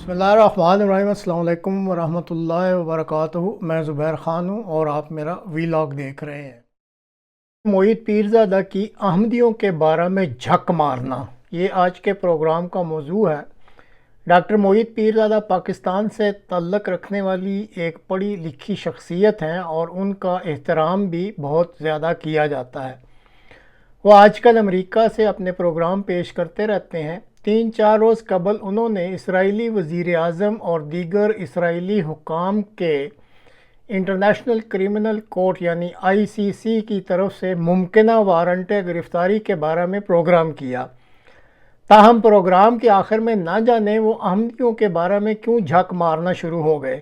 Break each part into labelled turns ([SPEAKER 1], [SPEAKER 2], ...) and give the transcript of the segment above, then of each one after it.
[SPEAKER 1] بسم اللہ الرحمن الرحیم۔ السلام علیکم ورحمۃ اللہ وبرکاتہ۔ میں زبیر خان ہوں اور آپ میرا ویلاگ دیکھ رہے ہیں۔ معید پیرزادہ کی احمدیوں کے بارے میں جھک مارنا، یہ آج کے پروگرام کا موضوع ہے۔ ڈاکٹر معید پیرزادہ پاکستان سے تعلق رکھنے والی ایک پڑھی لکھی شخصیت ہیں اور ان کا احترام بھی بہت زیادہ کیا جاتا ہے۔ وہ آج کل امریکہ سے اپنے پروگرام پیش کرتے رہتے ہیں۔ 3-4 روز قبل انہوں نے اسرائیلی وزیر اعظم اور دیگر اسرائیلی حکام کے انٹرنیشنل کرمنل کورٹ یعنی ICC کی طرف سے ممکنہ وارنٹ گرفتاری کے بارے میں پروگرام کیا۔ تاہم پروگرام کے آخر میں نہ جانے وہ احمدیوں کے بارے میں کیوں جھک مارنا شروع ہو گئے۔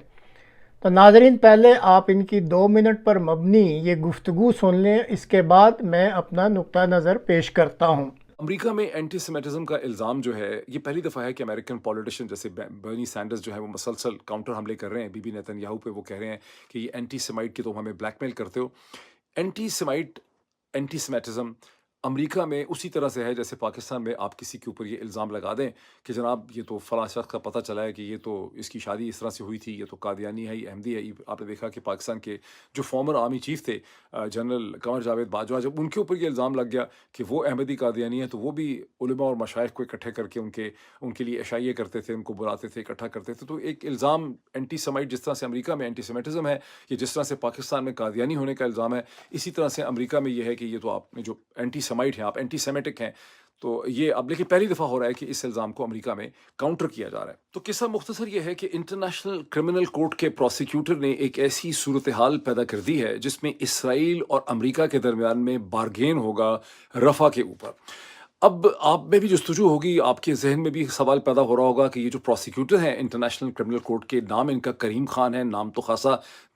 [SPEAKER 1] تو ناظرین، پہلے آپ ان کی 2 منٹ پر مبنی یہ گفتگو سن لیں، اس کے بعد میں اپنا نقطہ نظر پیش کرتا ہوں۔
[SPEAKER 2] امریکہ میں اینٹی سیمیٹزم کا الزام جو ہے، یہ پہلی دفعہ ہے کہ امریکن پولیٹیشین جیسے برنی سینڈرز جو ہے وہ مسلسل کاؤنٹر حملے کر رہے ہیں بی بی نیتن یاہو پہ۔ وہ کہہ رہے ہیں کہ یہ اینٹی سیمائٹ کی تم ہمیں بلیک میل کرتے ہو۔ اینٹی سیمیٹزم امریکہ میں اسی طرح سے ہے جیسے پاکستان میں آپ کسی کے اوپر یہ الزام لگا دیں کہ جناب یہ تو فلاں شخص کا پتہ چلا ہے کہ یہ تو اس کی شادی اس طرح سے ہوئی تھی، یہ تو قادیانی ہے، یہ احمدی ہے۔ آپ نے دیکھا کہ پاکستان کے جو فارمر آرمی چیف تھے جنرل قمر جاوید باجوہ، جب ان کے اوپر یہ الزام لگ گیا کہ وہ احمدی قادیانی ہیں تو وہ بھی علماء اور مشائخ کو اکٹھے کر کے ان کے لیے عشائیے کرتے تھے، ان کو بلاتے تھے، اکٹھا کرتے تھے۔ تو ایک الزام اینٹی سیمائٹ، جس طرح سے امریکہ میں اینٹی سیمیٹزم ہے، یہ جس طرح سے پاکستان میں قادیانی ہونے کا الزام ہے، اسی طرح سے امریکہ میں یہ ہے کہ یہ تو آپ نے جو اینٹی سیمائٹ ہیں، آپ اینٹی سیمیٹک ہیں۔ تو یہ اب لیکن پہلی دفعہ ہو رہا ہے کہ اس الزام کو امریکہ میں کاؤنٹر کیا جا رہا ہے۔ تو قصہ مختصر یہ ہے کہ انٹرنیشنل کرمنل کورٹ کے پروسیکیوٹر نے ایک ایسی صورتحال پیدا کر دی ہے جس میں اسرائیل اور امریکہ کے درمیان میں بارگین ہوگا رفح کے اوپر۔ اب آپ میں بھی جستجو ہوگی، آپ کے ذہن میں بھی سوال پیدا ہو رہا ہوگا کہ یہ جو پروسیکیوٹر ہیں انٹرنیشنل کرمنل کورٹ کے، نام ان کا کریم خان ہے، نام تو خاصا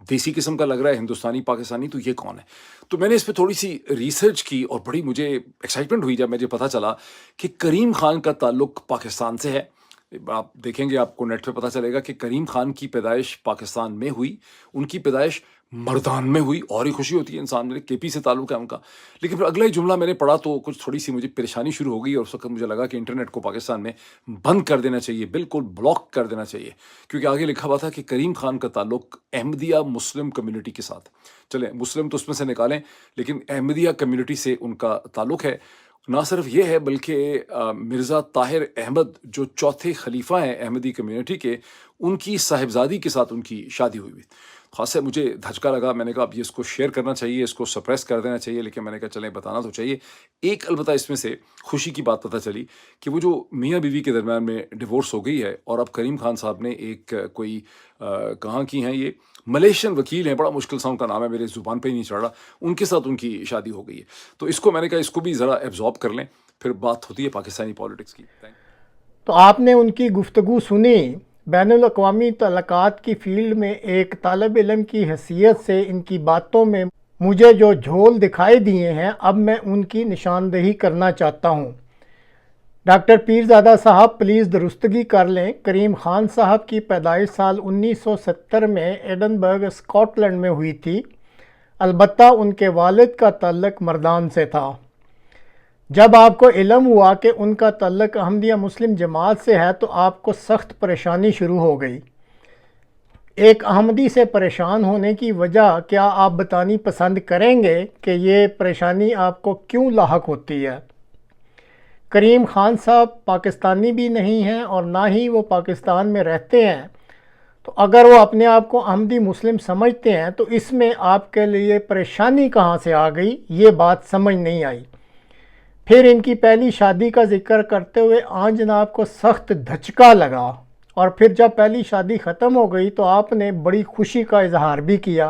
[SPEAKER 2] دیسی قسم کا لگ رہا ہے، ہندوستانی پاکستانی، تو یہ کون ہے؟ تو میں نے اس پہ تھوڑی سی ریسرچ کی اور بڑی مجھے ایکسائٹمنٹ ہوئی جب مجھے پتہ چلا کہ کریم خان کا تعلق پاکستان سے ہے۔ آپ دیکھیں گے، آپ کو نیٹ پہ پتہ چلے گا کہ کریم خان کی پیدائش پاکستان میں ہوئی، ان کی پیدائش مردان میں ہوئی، اور ہی خوشی ہوتی ہے انسان میں، KP سے تعلق ہے ان کا۔ لیکن پھر اگلا ہی جملہ میں نے پڑھا تو کچھ تھوڑی سی مجھے پریشانی شروع ہو گئی، اور اس وقت مجھے لگا کہ انٹرنیٹ کو پاکستان میں بند کر دینا چاہیے، بالکل بلاک کر دینا چاہیے، کیونکہ آگے لکھا ہوا تھا کہ کریم خان کا تعلق احمدیہ مسلم کمیونٹی کے ساتھ۔ چلیں مسلم تو اس میں سے نکالیں، لیکن احمدیہ کمیونٹی سے ان کا تعلق ہے۔ نہ صرف یہ ہے بلکہ مرزا طاہر احمد جو چوتھے خلیفہ ہیں احمدی کمیونٹی کے، ان کی صاحبزادی کے ساتھ ان کی شادی ہوئی ہوئی۔ خاصا مجھے دھچکا لگا، میں نے کہا اب یہ اس کو شیئر کرنا چاہیے، اس کو سپریس کر دینا چاہیے، لیکن میں نے کہا چلیں بتانا تو چاہیے۔ ایک البتہ اس میں سے خوشی کی بات پتہ چلی کہ وہ جو میاں بیوی کے درمیان میں ڈیورس ہو گئی ہے، اور اب کریم خان صاحب نے ایک کوئی کہاں کی ہیں، یہ ملیشین وکیل ہیں، بڑا مشکل سا ان کا نام ہے، میرے زبان پہ ہی نہیں چڑھ رہا، ان کے ساتھ ان کی شادی ہو گئی ہے۔ تو اس کو میں نے کہا اس کو بھی ذرا ایبزارب کر لیں، پھر بات ہوتی ہے پاکستانی پالیٹکس کی۔
[SPEAKER 1] تو آپ نے ان کی گفتگو سنی۔ بین الاقوامی تعلقات کی فیلڈ میں ایک طالب علم کی حیثیت سے ان کی باتوں میں مجھے جو جھول دکھائی دیے ہیں، اب میں ان کی نشاندہی کرنا چاہتا ہوں۔ ڈاکٹر پیرزادہ صاحب پلیز درستگی کر لیں، کریم خان صاحب کی پیدائش سال 1970 میں ایڈنبرگ اسکاٹ لینڈ میں ہوئی تھی، البتہ ان کے والد کا تعلق مردان سے تھا۔ جب آپ کو علم ہوا کہ ان کا تعلق احمدیہ مسلم جماعت سے ہے تو آپ کو سخت پریشانی شروع ہو گئی۔ ایک احمدی سے پریشان ہونے کی وجہ کیا آپ بتانی پسند کریں گے کہ یہ پریشانی آپ کو کیوں لاحق ہوتی ہے؟ کریم خان صاحب پاکستانی بھی نہیں ہیں اور نہ ہی وہ پاکستان میں رہتے ہیں، تو اگر وہ اپنے آپ کو احمدی مسلم سمجھتے ہیں تو اس میں آپ کے لیے پریشانی کہاں سے آ گئی، یہ بات سمجھ نہیں آئی۔ پھر ان کی پہلی شادی کا ذکر کرتے ہوئے آن جناب کو سخت دھچکا لگا، اور پھر جب پہلی شادی ختم ہو گئی تو آپ نے بڑی خوشی کا اظہار بھی کیا۔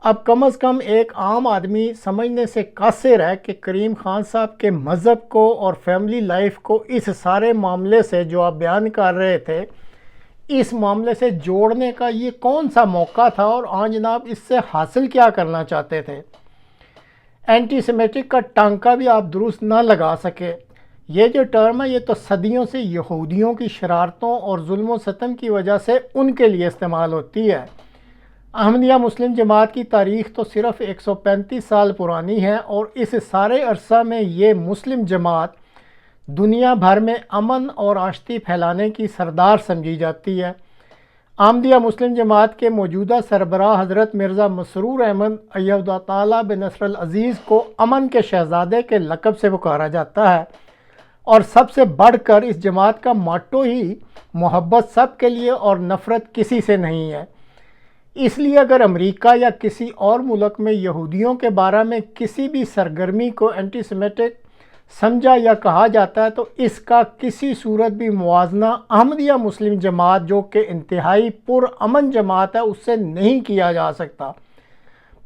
[SPEAKER 1] اب کم از کم ایک عام آدمی سمجھنے سے قاصر ہے کہ کریم خان صاحب کے مذہب کو اور فیملی لائف کو اس سارے معاملے سے جو آپ بیان کر رہے تھے، اس معاملے سے جوڑنے کا یہ کون سا موقع تھا، اور آن جناب اس سے حاصل کیا کرنا چاہتے تھے؟ اینٹی سیمیٹک کا ٹانکا بھی آپ درست نہ لگا سکے۔ یہ جو ٹرم ہے یہ تو صدیوں سے یہودیوں کی شرارتوں اور ظلم و ستم کی وجہ سے ان کے لیے استعمال ہوتی ہے۔ احمدیہ مسلم جماعت کی تاریخ تو صرف 135 سال پرانی ہے، اور اس سارے عرصہ میں یہ مسلم جماعت دنیا بھر میں امن اور آشتی پھیلانے کی سردار سمجھی جاتی ہے۔ احمدیہ مسلم جماعت کے موجودہ سربراہ حضرت مرزا مسرور احمد ایدہ تعالیٰ بنصر العزیز کو امن کے شہزادے کے لقب سے پکارا جاتا ہے، اور سب سے بڑھ کر اس جماعت کا ماٹو ہی محبت سب کے لیے اور نفرت کسی سے نہیں ہے۔ اس لیے اگر امریکہ یا کسی اور ملک میں یہودیوں کے بارے میں کسی بھی سرگرمی کو اینٹی سیمیٹک سمجھا یا کہا جاتا ہے تو اس کا کسی صورت بھی موازنہ احمدیہ مسلم جماعت جو کہ انتہائی پرامن جماعت ہے اس سے نہیں کیا جا سکتا۔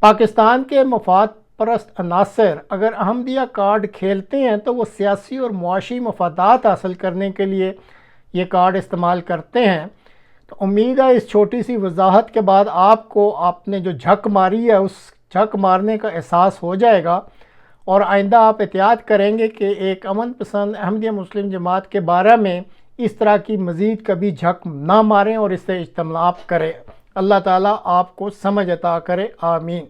[SPEAKER 1] پاکستان کے مفاد پرست عناصر اگر احمدیہ کارڈ کھیلتے ہیں تو وہ سیاسی اور معاشی مفادات حاصل کرنے کے لیے یہ کارڈ استعمال کرتے ہیں۔ تو امید ہے اس چھوٹی سی وضاحت کے بعد آپ کو آپ نے جو جھک ماری ہے اس جھک مارنے کا احساس ہو جائے گا، اور آئندہ آپ احتیاط کریں گے کہ ایک امن پسند احمدیہ مسلم جماعت کے بارے میں اس طرح کی مزید کبھی جھک نہ ماریں اور اس سے اجتناب کریں۔ اللہ تعالیٰ آپ کو سمجھ عطا کرے، آمین۔